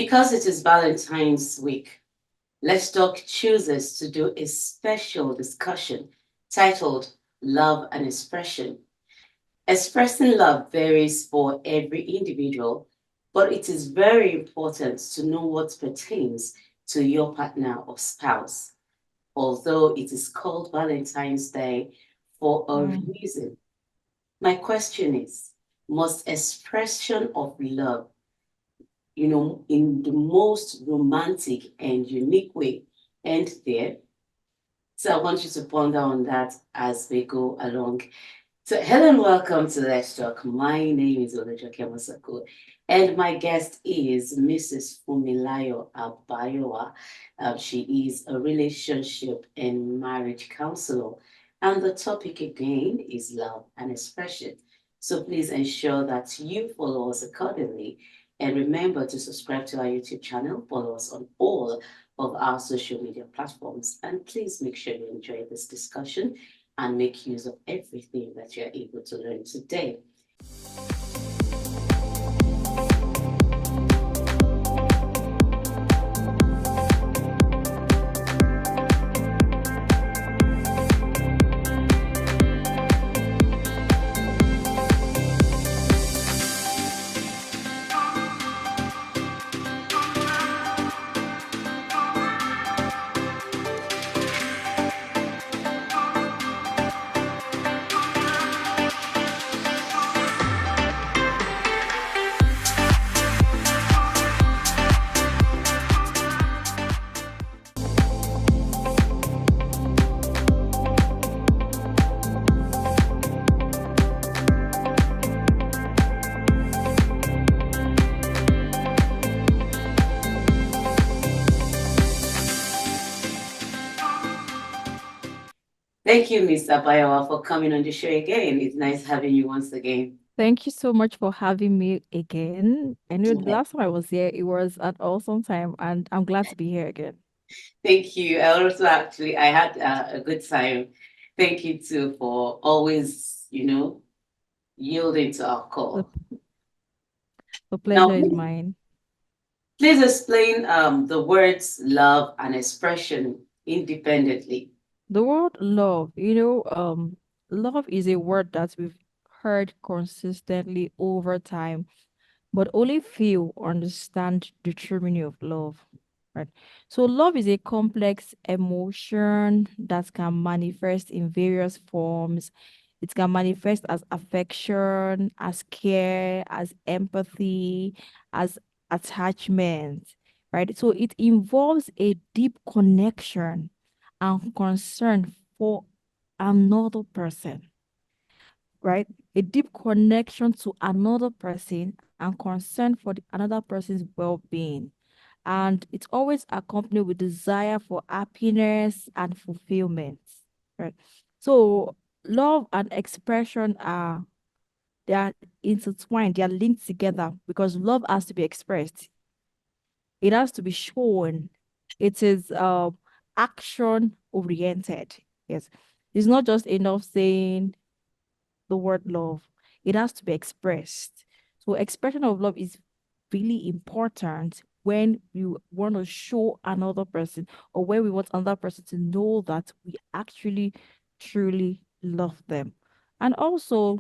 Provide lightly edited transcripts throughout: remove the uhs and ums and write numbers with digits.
Because it is Valentine's week, Let's Talk chooses to do a special discussion titled Love and Expression. Expressing love varies for every individual, but it is very important to know what pertains to your partner or spouse. Although it is called Valentine's Day for a Mm. reason. My question is, must expression of love, in the most romantic and unique way, end there? So I want you to ponder on that as we go along. So, hello and welcome to Let's Talk. My name is Olajoke Masako, and my guest is Mrs. Funmilayo Abayowa. She is a relationship and marriage counselor, and the topic again is love and expression. So, please ensure that you follow us accordingly, and remember to subscribe to our YouTube channel, follow us on all of our social media platforms, and please make sure you enjoy this discussion and make use of everything that you're able to learn today. Thank you, Ms. Abayowa, for coming on the show again. It's nice having you once again. Thank you so much for having me again. I know the last time I was here, it was an awesome time, and I'm glad to be here again. Thank you. I also actually I had a good time. Thank you too for always, yielding to our The, call. the Now, pleasure is mine. please explain the words love and expression independently. The word love, love is a word that we've heard consistently over time, but only few understand the true meaning of love. Right. So love is a complex emotion that can manifest in various forms. It can manifest as affection, as care, as empathy, as attachment, right? So it involves a deep connection and concern for another person, right? A deep connection to another person and concern for another person's well-being. And it's always accompanied with desire for happiness and fulfillment, right? So love and expression they are intertwined, they are linked together because love has to be expressed. It has to be shown. It is action oriented. Yes. It's not just enough saying the word love. It has to be expressed. So expression of love is really important when we want to show another person or when we want another person to know that we actually truly love them. And also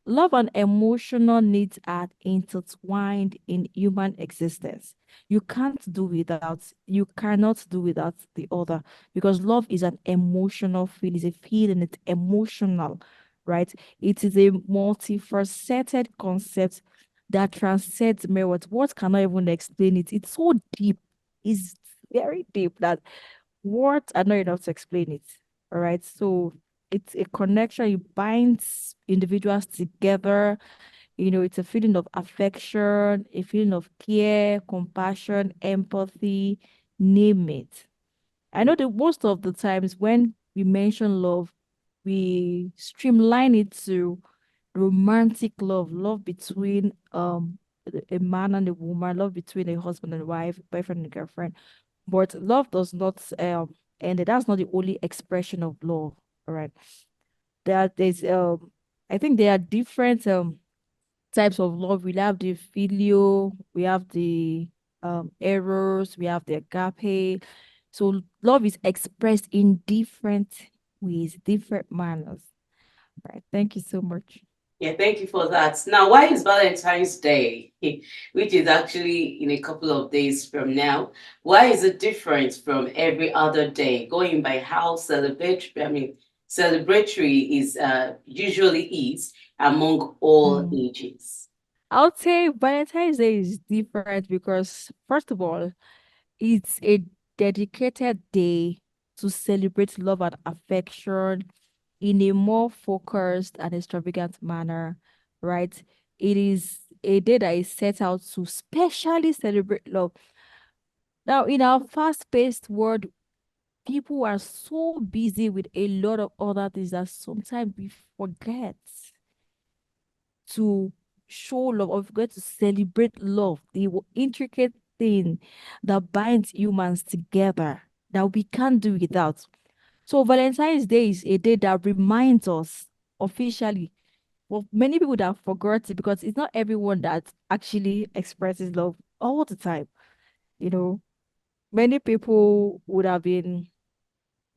love and emotional needs are intertwined in human existence. You can't do without, you cannot do without the other because love is an emotional feel, it's a feeling, it's emotional, right? It is a multifaceted concept that transcends mere words. Words cannot even explain it. It's so deep, it's very deep that words are not enough to explain it. All right. So it's a connection. It binds individuals together. It's a feeling of affection, a feeling of care, compassion, empathy, name it. I know that most of the times when we mention love, we streamline it to romantic love, love between a man and a woman, love between a husband and wife, boyfriend and girlfriend. But love does not end. That's not the only expression of love. All right. There's I think there are different types of love. We have the filial, we have the eros, we have the agape. So love is expressed in different ways, different manners. Right. Thank you so much. Yeah, thank you for that. Now, why is Valentine's Day, which is actually in a couple of days from now, why is it different from every other day? Going by how celebratory is usually is among all Mm. ages. I would say Valentine's Day is different because, first of all, it's a dedicated day to celebrate love and affection in a more focused and extravagant manner, right? It is a day that is set out to specially celebrate love. Now, in our fast-paced world, people are so busy with a lot of other things that sometimes we forget to show love or forget to celebrate love, the intricate thing that binds humans together that we can't do without. So Valentine's Day is a day that reminds us officially. Well, many people that forgot it because it's not everyone that actually expresses love all the time. You know, many people would have been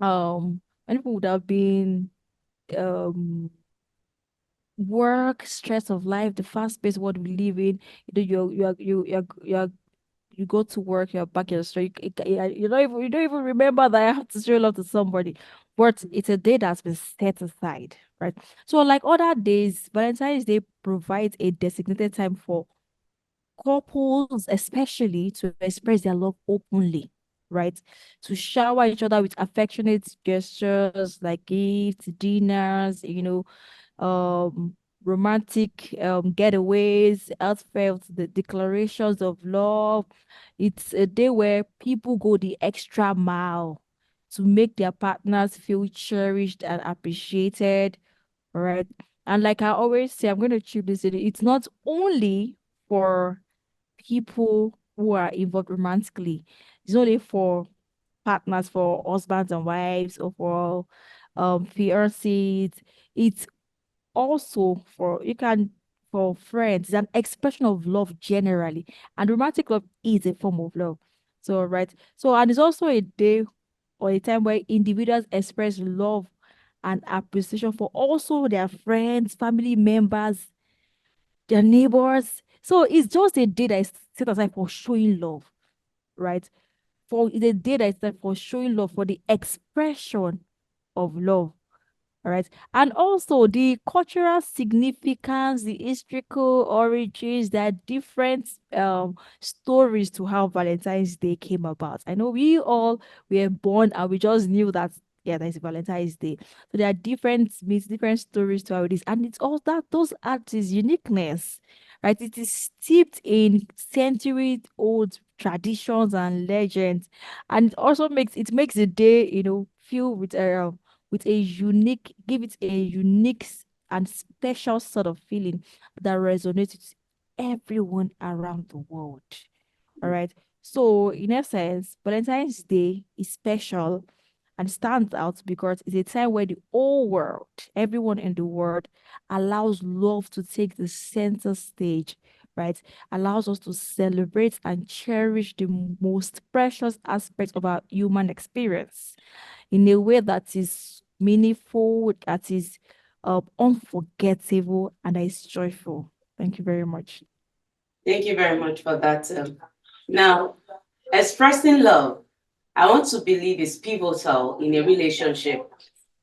many people would have been um work, stress of life, the fast-paced world we live in. You go to work, you're back in the store. You don't even remember that I have to show love to somebody. But it's a day that's been set aside, right? So like other days, Valentine's Day provides a designated time for couples, especially to express their love openly, right? To shower each other with affectionate gestures like gifts, dinners, romantic getaways, heartfelt the declarations of love. It's a day where people go the extra mile to make their partners feel cherished and appreciated, right? And like I always say, I'm going to chip this in. It's not only for people who are involved romantically. It's not only for partners, for husbands and wives, or for fiancés. It's also for you can for friends. It's an expression of love generally, and romantic love is a form of love. So right. So and it's also a day or a time where individuals express love and appreciation for also their friends, family members, their neighbors. So it's just a day that is set aside for showing love, right? For it's a day that is set for showing love, for the expression of love. All right. And also the cultural significance, the historical origins, there are different stories to how Valentine's Day came about. I know we all were born and we just knew that yeah, there's Valentine's Day. So there are different myths, different stories to how it is. And it's all that those add its uniqueness. Right. It is steeped in century old traditions and legends. And it also makes the day, feel with a unique, give it a unique and special sort of feeling that resonates with everyone around the world. All right. So, in essence, Valentine's Day is special and stands out because it's a time where the whole world, everyone in the world, allows love to take the center stage, right? Allows us to celebrate and cherish the most precious aspects of our human experience in a way that is meaningful, that is unforgettable, and that is joyful. Thank you very much. Thank you very much for that. Now, expressing love, I want to believe is pivotal in a relationship.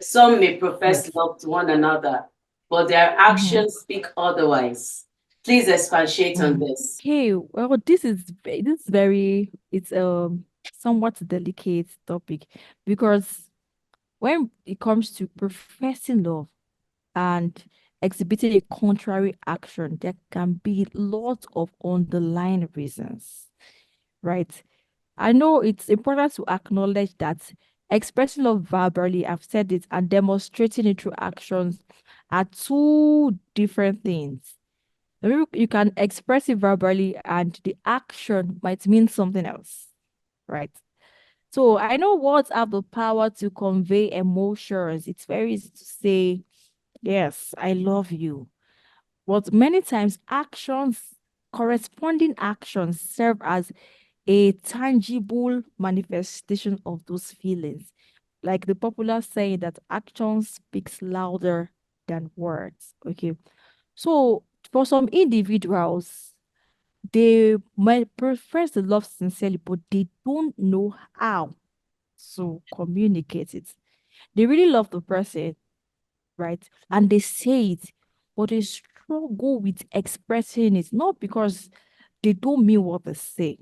Some may profess Yes. love to one another, but their Mm-hmm. actions speak otherwise. Please expatiate on this. Okay, well, this is very it's somewhat delicate topic because when it comes to professing love and exhibiting a contrary action, there can be lots of underlying reasons, right? I know it's important to acknowledge that expressing love verbally, I've said it, and demonstrating it through actions are two different things. Maybe you can express it verbally and the action might mean something else, right? So I know words have the power to convey emotions. It's very easy to say, yes, I love you. But many times actions, corresponding actions serve as a tangible manifestation of those feelings. Like the popular saying that action speaks louder than words. Okay. So for some individuals, they might profess the love sincerely, but they don't know how to communicate it. They really love the person, right? And they say it, but they struggle with expressing it, not because they don't mean what they say,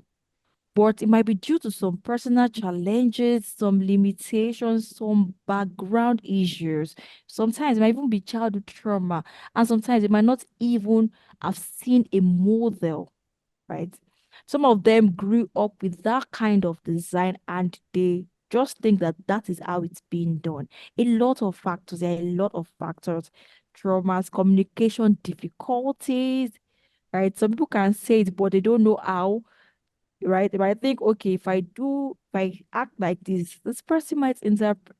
but it might be due to some personal challenges, some limitations, some background issues. Sometimes it might even be childhood trauma, and sometimes it might not even have seen a model, right? Some of them grew up with that kind of design and they just think that that is how it's being done. A lot of factors, there are a lot of factors, traumas, communication difficulties, right? Some people can say it, but they don't know how, right? They might think, okay, if I act like this person might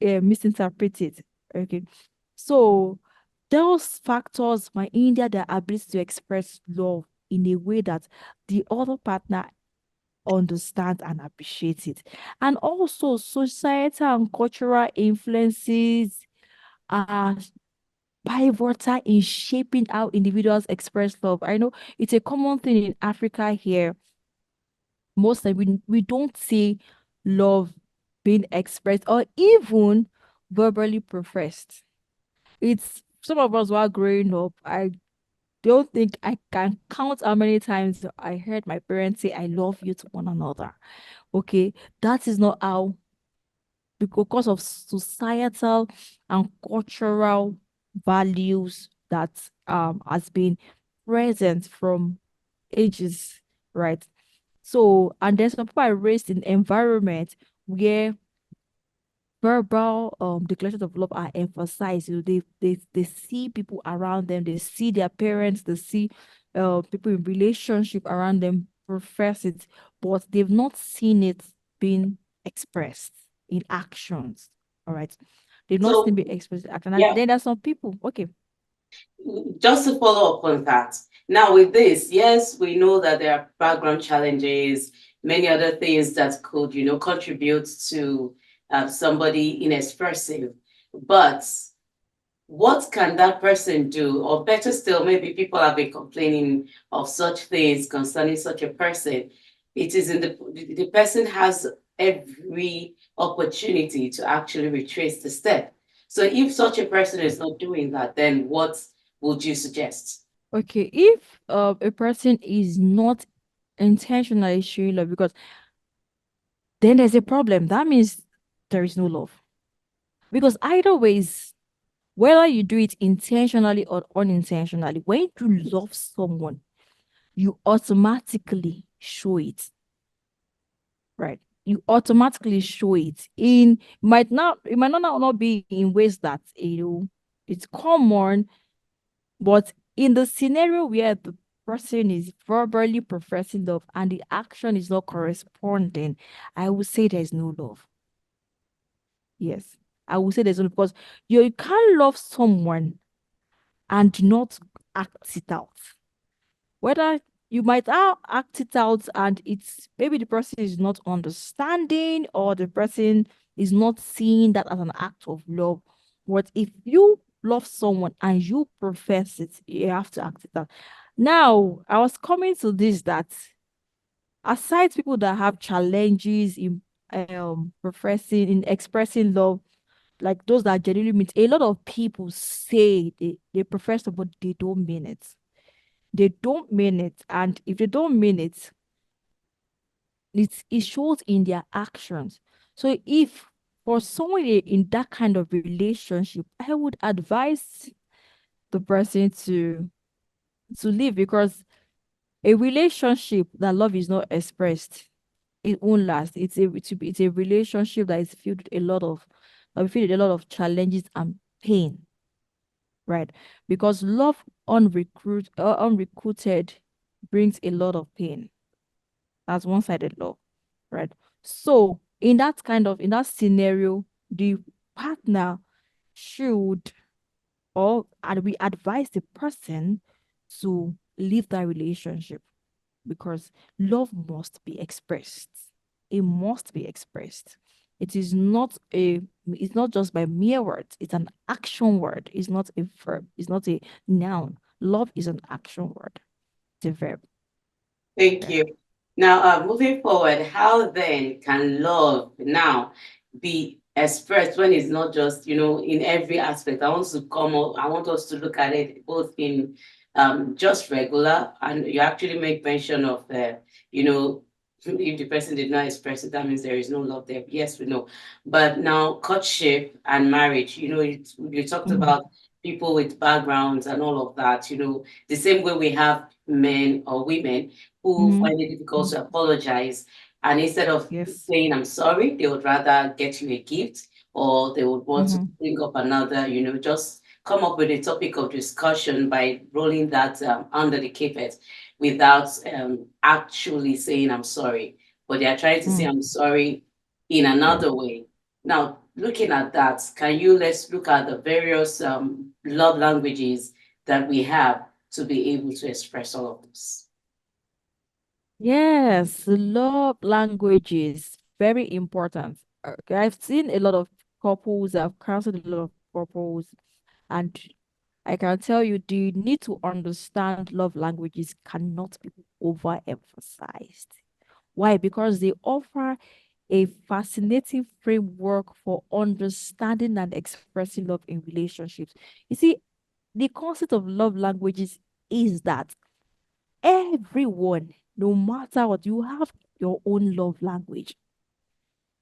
misinterpret it. Okay. So those factors might hinder their ability to express love in a way that the other partner understands and appreciates it. And also societal and cultural influences are pivotal in shaping how individuals express love. I know it's a common thing in Africa here. Most time we don't see love being expressed or even verbally professed. It's some of us while growing up, I don't think I can count how many times I heard my parents say I love you to one another. Okay, that is not how, because of societal and cultural values that has been present from ages, right? So, and then some people are raised in environment where verbal declarations of love are emphasized. You know, they see people around them, they see their parents, they see people in relationship around them profess it, but they've not seen it being expressed in actions. All right. They've not seen it So, being expressed in action. And yeah, then there's some people, okay. just to follow up on that. Now, with this, yes, we know that there are background challenges, many other things that could, contribute to somebody inexpressive. But what can that person do? Or better still, maybe people have been complaining of such things concerning such a person. It is in the person has every opportunity to actually retrace the step. So if such a person is not doing that, then what would you suggest? Okay, if a person is not intentionally showing love, because then there's a problem. That means there is no love. Because either ways, whether you do it intentionally or unintentionally, when you love someone, you automatically show it, right? You automatically show it. It might not be in ways that it's common, but in the scenario where the person is verbally professing love and the action is not corresponding, I would say there's no love. Yes. I would say there's no, because you can't love someone and not act it out. Whether you might act it out and it's maybe the person is not understanding or the person is not seeing that as an act of love. But if you love someone and you profess it, you have to act it out. Now, I was coming to this that aside people that have challenges in professing in expressing love, like those that genuinely mean, a lot of people say they profess love, but they don't mean it. They don't mean it. And if they don't mean it, it shows in their actions. So if for someone in that kind of relationship, I would advise the person to leave, because a relationship that love is not expressed, it won't last. It's a relationship that is filled with a lot of filled with a lot of challenges and pain, right? Because love unrecruited brings a lot of pain. That's one-sided love, right? So in that scenario, the partner should, or and we advise the person to leave that relationship. because love must be expressed. It must be expressed. It's not just by mere words, it's an action word. It's not a verb, it's not a noun. Love is an action word. It's a verb. Thank Yeah. you. Now, moving forward, how then can love now be expressed when it's not just, in every aspect? I want to come up, I want us to look at it both in just regular, and you actually make mention of you know, if the person did not express it, that means there is no love there. Yes, we know. But now, courtship and marriage, you talked Mhm. about people with backgrounds and all of that, the same way we have men or women who Mhm. find it difficult Mhm. to apologize. And instead of Yes. saying, I'm sorry, they would rather get you a gift, or they would want to Mhm. bring up another, just come up with a topic of discussion by rolling that under the carpet without actually saying, I'm sorry. But they are trying to say, Mm. I'm sorry in another way. Now, looking at that, let's look at the various love languages that we have to be able to express all of this. Yes, love languages, very important. I've seen a lot of couples, I've counseled a lot of couples, and I can tell you the need to understand love languages cannot be overemphasized. Why? Because they offer a fascinating framework for understanding and expressing love in relationships. You see, the concept of love languages is that everyone, no matter what, you have your own love language.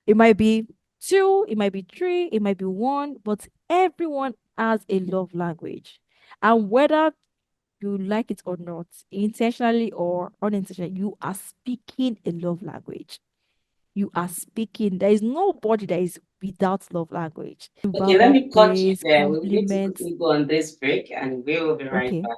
It might be two, it might be three, it might be one, but everyone has a love language. And whether you like it or not, intentionally or unintentionally, you are speaking a love language. You are speaking. There is nobody that is without love language. Okay, let Verbal me cut you praise, there. We need to compliments. quickly go on this break and we will be right Okay. back.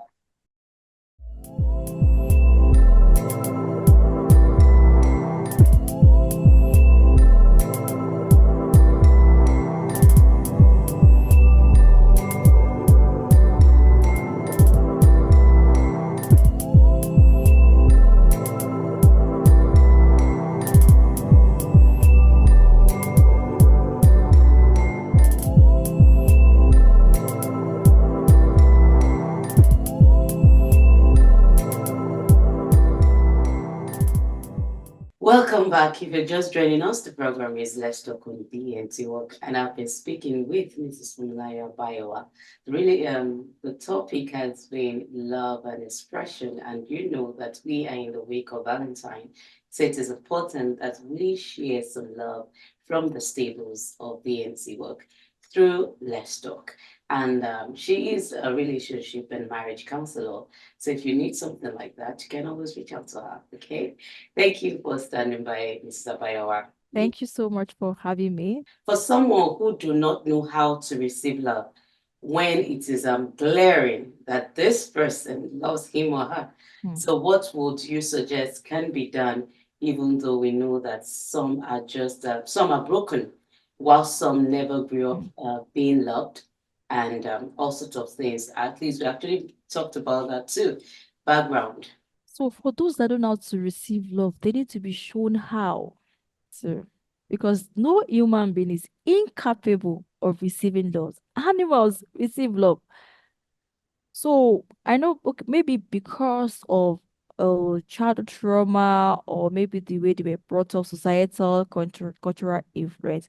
Welcome back. If you're just joining us, the program is Let's Talk on DNT Work, and I've been speaking with Mrs. Funmilayo Abayowa. Really, the topic has been love and expression, and you know that we are in the week of Valentine, so it is important that we share some love from the stables of DNT Work through Let's Talk. And she is a relationship and marriage counselor. So if you need something like that, you can always reach out to her. Okay. Thank you for standing by, Mrs. Abayowa. Thank you so much for having me. For someone who do not know how to receive love, when it is glaring that this person loves him or her, Hmm, so what would you suggest can be done, even though we know that some are broken, while some never grew up hmm. being loved, and all sorts of things. At least we actually talked about that too. Background. So for those that don't know how to receive love, they need to be shown how to, because no human being is incapable of receiving love. Animals receive love. So I know, okay, maybe because of childhood trauma, or maybe the way they were brought up, societal, cultural influence,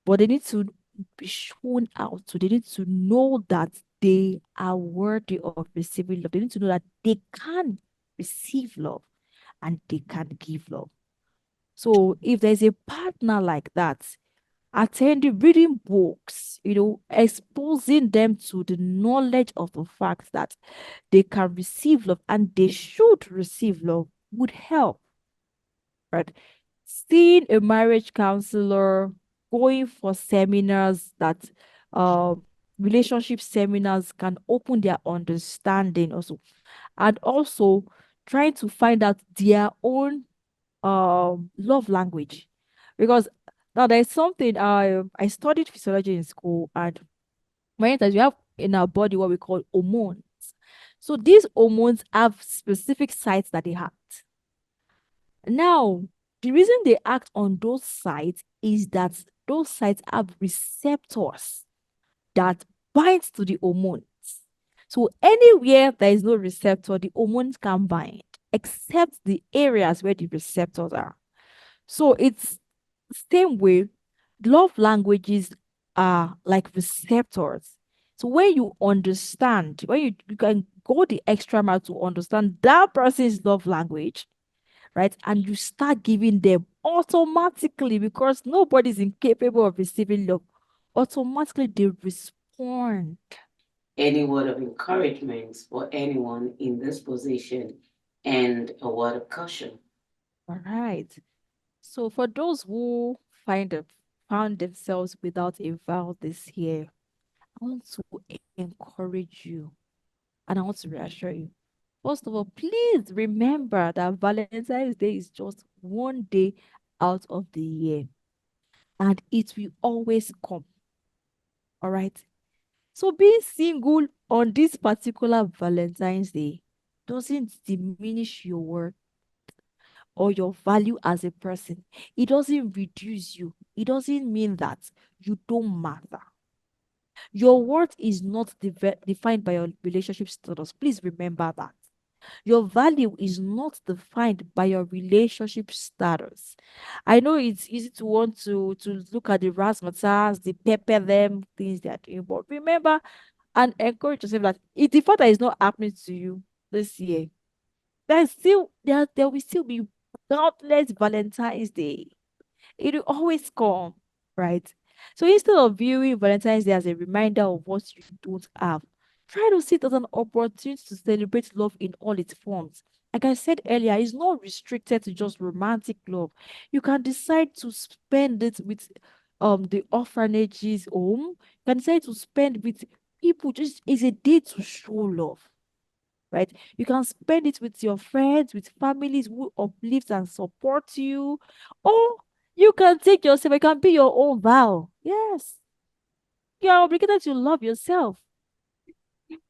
but they need to be shown out. So they need to know that they are worthy of receiving love. They need to know that they can receive love and they can give love. So if there's a partner like that, attending reading books, exposing them to the knowledge of the fact that they can receive love and they should receive love would help, right? Seeing a marriage counselor, going for seminars that relationship seminars can open their understanding also, and also trying to find out their own love language, because now there's something, I studied physiology in school, and many times we have in our body what we call hormones. So these hormones have specific sites that they act. Now, the reason they act on those sites is that those sites have receptors that binds to the hormones. So anywhere there is no receptor, the hormones can bind, except the areas where the receptors are. So it's same way, love languages are like receptors. So when you understand, when you can go the extra mile to understand that person's love language, right? And you start giving them automatically because nobody's incapable of receiving love. Automatically they respond. Any word of encouragement for anyone in this position and a word of caution. All right. So for those who found themselves without a vow this year, I want to encourage you and I want to reassure you. First of all, please remember that Valentine's Day is just one day out of the year and it will always come. All right. So being single on this particular Valentine's Day doesn't diminish your worth or your value as a person. It doesn't reduce you. It doesn't mean that you don't matter. Your worth is not defined by your relationship status. Please remember that. Your value is not defined by your relationship status. I know it's easy to want to look at the razzmatazz, the pepper them things they are doing, but remember and encourage yourself that if the fact that it's not happening to you this year, there will still be countless Valentine's Day. It will always come, right? So instead of viewing Valentine's Day as a reminder of what you don't have, try to see it as an opportunity to celebrate love in all its forms. Like I said earlier, it's not restricted to just romantic love. You can decide to spend it with the orphanages home. You can decide to spend with people. Just is a day to show love, right? You can spend it with your friends, with families who uplift and support you, or you can take yourself, it can be your own vow. Yes, you are obligated to love yourself,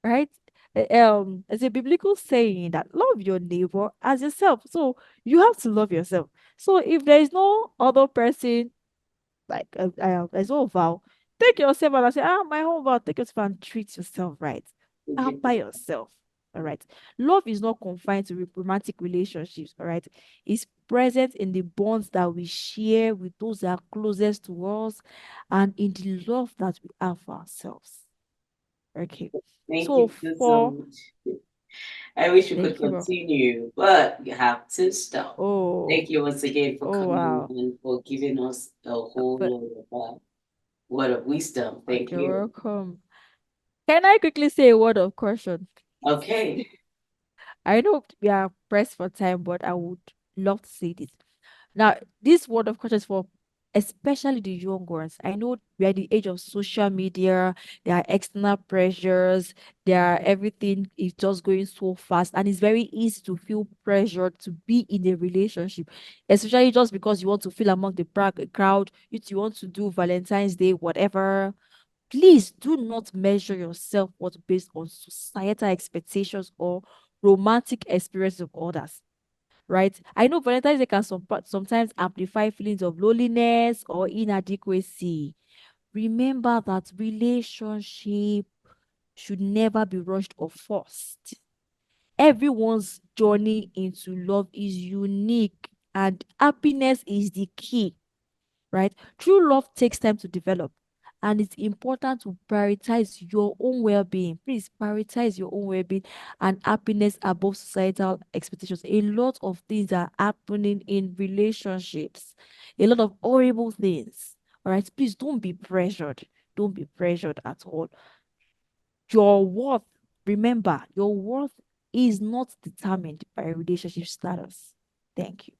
right? It's a biblical saying that love your neighbor as yourself. So you have to love yourself. So if there is no other person like as well vow, take yourself and I say, my whole vow, take yourself and treat yourself right. By yourself. All right. Love is not confined to romantic relationships. All right. It's present in the bonds that we share with those that are closest to us and in the love that we have for ourselves. Okay. Thank So you so for much. I wish we could thank you. continue, but you have to stop. Oh, Thank you once again for oh coming wow. and for giving us a whole But lot of word of wisdom. Thank you're you. welcome. Can I quickly say a word of caution? Okay. I know we are pressed for time, but I would love to say this. Now, this word of caution is for especially the young ones. I know we are the age of social media, there are external pressures, there are everything is just going so fast, and it's very easy to feel pressured to be in a relationship, especially just because you want to feel among the crowd, you want to do Valentine's Day, whatever. Please do not measure yourself worth based on societal expectations or romantic experiences of others, right? I know Valentine's Day can sometimes amplify feelings of loneliness or inadequacy. Remember that relationship should never be rushed or forced. Everyone's journey into love is unique and happiness is the key, right? True love takes time to develop. And it's important to prioritize your own well being. Please prioritize your own well being and happiness above societal expectations. A lot of things are happening in relationships, a lot of horrible things. All right, please don't be pressured. Don't be pressured at all. Your worth, remember, your worth is not determined by relationship status. Thank you.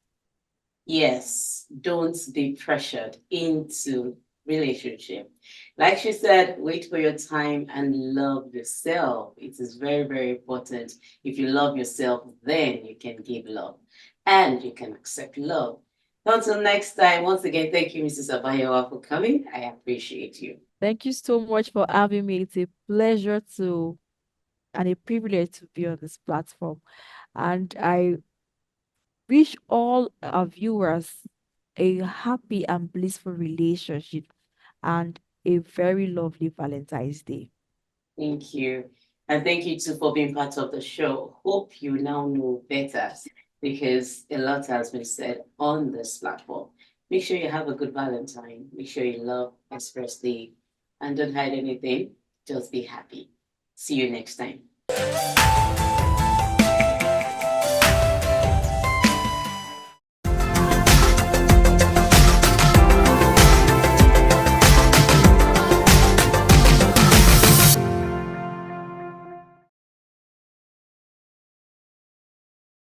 Yes, don't be pressured into relationship. Like she said, wait for your time and love yourself. It is very, very important. If you love yourself, then you can give love and you can accept love. Until next time, once again, thank you, Mrs. Abayowa, for coming. I appreciate you. Thank you so much for having me. It's a pleasure to and a privilege to be on this platform. And I wish all our viewers a happy and blissful relationship and a very lovely Valentine's Day. Thank you. And thank you too for being part of the show. Hope you now know better because a lot has been said on this platform. Make sure you have a good Valentine. Make sure you love, express the, and don't hide anything. Just be happy. See you next time.